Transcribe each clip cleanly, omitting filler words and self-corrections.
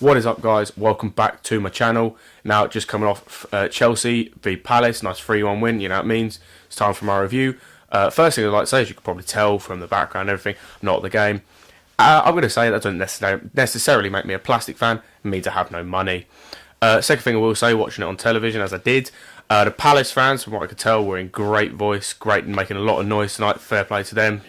What is up, guys? Welcome back to my channel. Now, just coming off Chelsea v Palace, nice 3-1 win, you know what it means. It's time for my review. First thing I'd like to say, as you can probably tell from the background and everything, I'm not at the game. I'm going to say that doesn't necessarily make me a plastic fan. It means I have no money. Second thing I will say, watching it on television, as I did, the Palace fans, from what I could tell, were in great voice, great and making a lot of noise tonight. Fair play to them.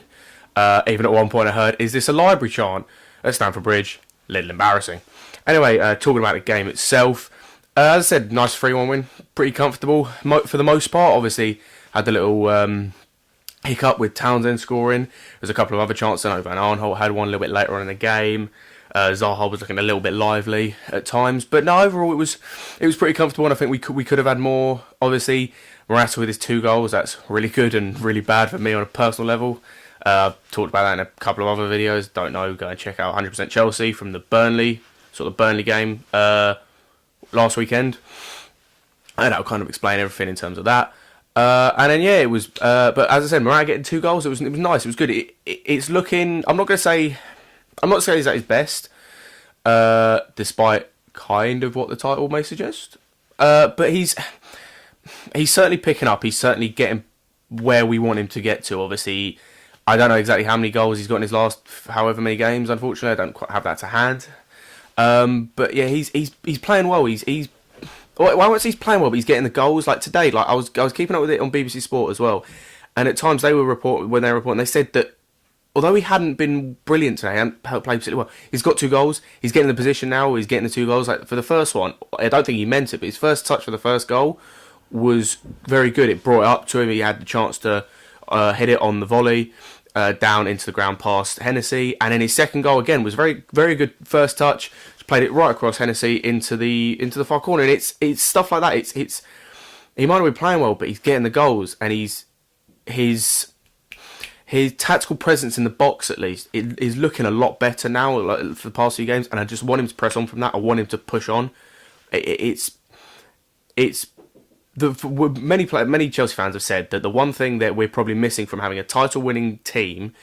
Even at one point I heard, "Is this a library chant?" at Stamford Bridge. Little embarrassing. Anyway, talking about the game itself, as I said, nice 3-1 win, pretty comfortable for the most part. Obviously, had the little hiccup with Townsend scoring. There's a couple of other chances. I know Van Arnholt had one a little bit later on in the game. Zaha was looking a little bit lively at times, but no, overall it was pretty comfortable, and I think we could have had more. Obviously, Morata with his 2 goals, that's really good and really bad for me on a personal level. Talked about that in a couple of other videos. Don't know, go and check out 100% Chelsea from the Burnley game last weekend, and that'll kind of explain everything in terms of that. And then it was. But as I said, Morata getting 2 goals, it was nice. It was good. It's looking. I'm not saying he's at his best, despite kind of what the title may suggest. But he's certainly picking up. He's certainly getting where we want him to get to. Obviously, I don't know exactly how many goals he's got in his last however many games. Unfortunately, I don't quite have that to hand. But yeah, he's playing well. I won't say he's playing well, but he's getting the goals. Like today, like I was keeping up with it on BBC Sport as well, and at times they were reporting, they said that although he hadn't been brilliant today, hadn't played particularly well, he's got 2 goals. He's getting the position now. He's getting the 2 goals. Like for the first one, I don't think he meant it, but his first touch for the first goal was very good. It brought it up to him. He had the chance to hit it on the volley. Down into the ground past Hennessy, and then his second goal again was very, very good first touch. Just played it right across Hennessy into the far corner, and it's stuff like that. It's he might not be playing well, but he's getting the goals, and his tactical presence in the box at least is looking a lot better now, like, for the past few games, and I just want him to press on from that. I want him to push on. It's many Chelsea fans have said that the one thing that we're probably missing from having a title-winning team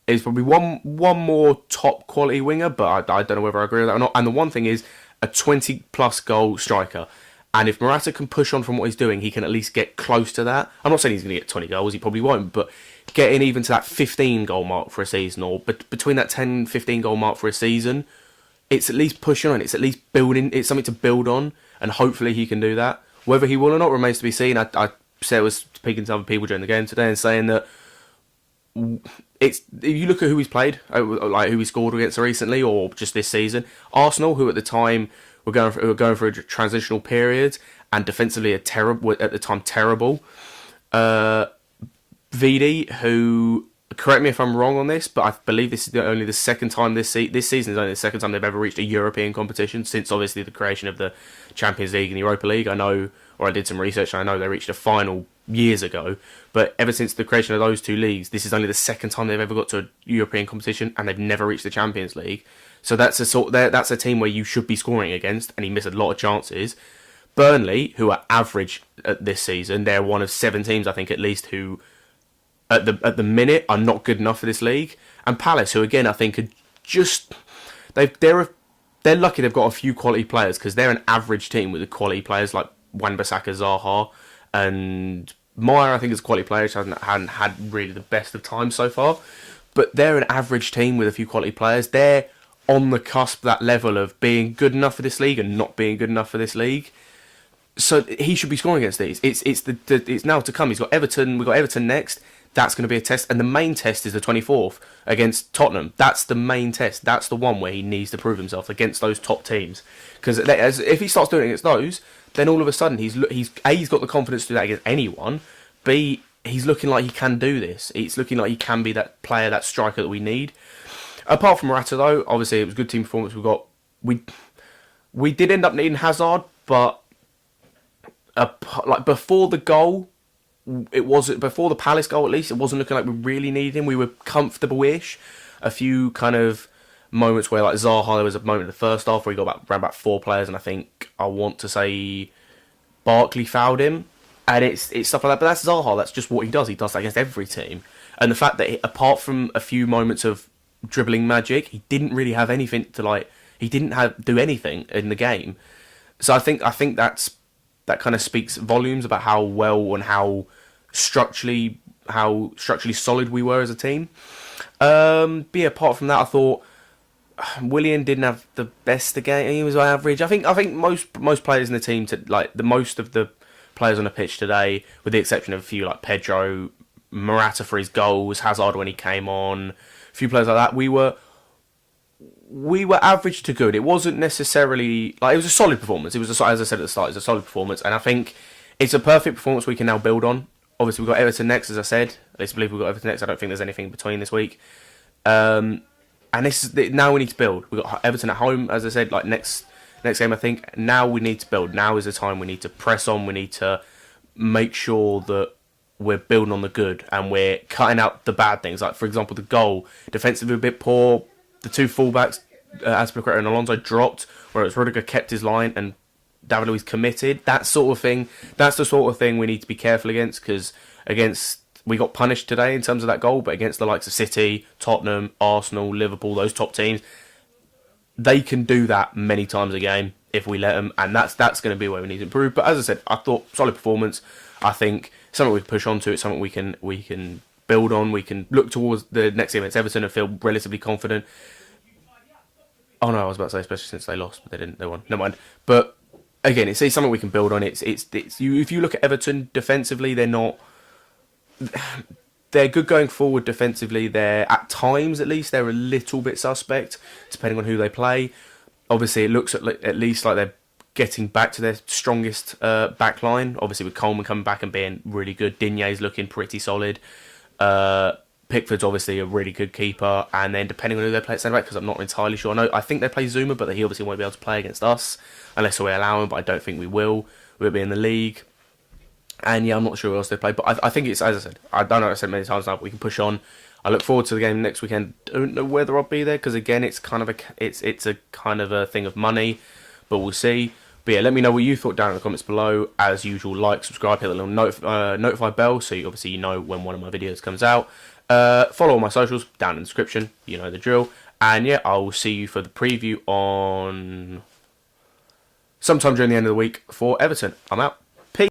is probably one more top-quality winger, but I don't know whether I agree with that or not. And the one thing is a 20-plus goal striker. And if Morata can push on from what he's doing, he can at least get close to that. I'm not saying he's going to get 20 goals, he probably won't, but getting even to that 15-goal mark for a season, or between that 10, 15-goal mark for a season, it's at least pushing on, it's at least building, it's something to build on, and hopefully he can do that. Whether he will or not remains to be seen. I said I was speaking to other people during the game today and saying that if you look at who he's played, like who he scored against recently or just this season, Arsenal, who at the time were going through a transitional period and defensively at the time terrible. VD, who, correct me if I'm wrong on this, but I believe this is only the second time this season is only the second time they've ever reached a European competition since obviously the creation of the Champions League and the Europa League. I know, or I did some research, and I know they reached a final years ago, but ever since the creation of those 2 leagues, this is only the second time they've ever got to a European competition, and they've never reached the Champions League. So that's a team where you should be scoring against, and he missed a lot of chances. Burnley, who are average at this season, they're one of 7 teams, I think at least, who at the minute are not good enough for this league. And Palace, who again I think are just they're lucky they've got a few quality players, because they're an average team with the quality players like Wan-Bissaka, Zaha, and Meyer. I think is a quality player, which hadn't had really the best of times so far. But they're an average team with a few quality players. They're on the cusp, that level of being good enough for this league and not being good enough for this league. So he should be scoring against these. It's now to come. He's got Everton. We've got Everton next. That's going to be a test, and the main test is the 24th against Tottenham. That's the main test. That's the one where he needs to prove himself against those top teams. Because if he starts doing it against those, then all of a sudden he's got the confidence to do that against anyone. B, he's looking like he can do this. It's looking like he can be that player, that striker that we need. Apart from Morata, though, obviously it was a good team performance. We did end up needing Hazard, but like before the goal. It wasn't before the Palace goal, at least. It wasn't looking like we really needed him. We were comfortable-ish. A few kind of moments where, like Zaha, there was a moment in the first half where he got around about 4 players, and I think I want to say Barkley fouled him, and it's stuff like that. But that's Zaha. That's just what he does. He does that against every team. And the fact that apart from a few moments of dribbling magic, he didn't really have anything to like. He didn't do anything in the game. So I think that kind of speaks volumes about how well and how structurally solid we were as a team. But yeah, apart from that, I thought Willian didn't have the best of game. He was average. I think most players in the team, the most of the players on the pitch today, with the exception of a few like Pedro, Morata for his goals, Hazard when he came on, a few players like that, we were average to good. It wasn't necessarily like it was a solid performance. It was as I said at the start, it was a solid performance, and I think it's a perfect performance we can now build on. Obviously, we've got Everton next, as I said. At least I believe we've got Everton next. I don't think there's anything between this week. And this is now we need to build. We've got Everton at home, as I said, like next game. I think now we need to build. Now is the time we need to press on. We need to make sure that we're building on the good and we're cutting out the bad things. Like for example, the goal defensively a bit poor. The two fullbacks, Azpilicueta and Alonso, dropped, whereas Rudiger kept his line and David Luiz committed. That sort of thing. That's the sort of thing we need to be careful against, because we got punished today in terms of that goal, but against the likes of City, Tottenham, Arsenal, Liverpool, those top teams, they can do that many times a game if we let them, and that's going to be where we need to improve. But as I said, I thought solid performance. I think something we can push on to. It's something we can build on. We can look towards the next game against Everton and feel relatively confident. Oh no, I was about to say especially since they lost, but they didn't. They won. Never mind. But again, it's something we can build on. It's you. If you look at Everton defensively, they're good going forward defensively. They're at times, at least, they're a little bit suspect depending on who they play. Obviously, it looks at least like they're getting back to their strongest back line. Obviously, with Coleman coming back and being really good, Digne's looking pretty solid. Pickford's obviously a really good keeper, and then depending on who they play at centre back, because I'm not entirely sure. I think they play Zuma, but he obviously won't be able to play against us unless we allow him. But I don't think we will. We'll be in the league. And yeah, I'm not sure who else they play, but I think it's, as I said, I don't know, I said many times now, but we can push on. I look forward to the game next weekend. Don't know whether I'll be there, because again, it's kind of a kind of a thing of money, but we'll see. But yeah, let me know what you thought down in the comments below. As usual, like, subscribe, hit the little notify bell, so you know when one of my videos comes out. Follow all my socials down in the description. You know the drill. And yeah, I will see you for the preview on sometime during the end of the week for Everton. I'm out.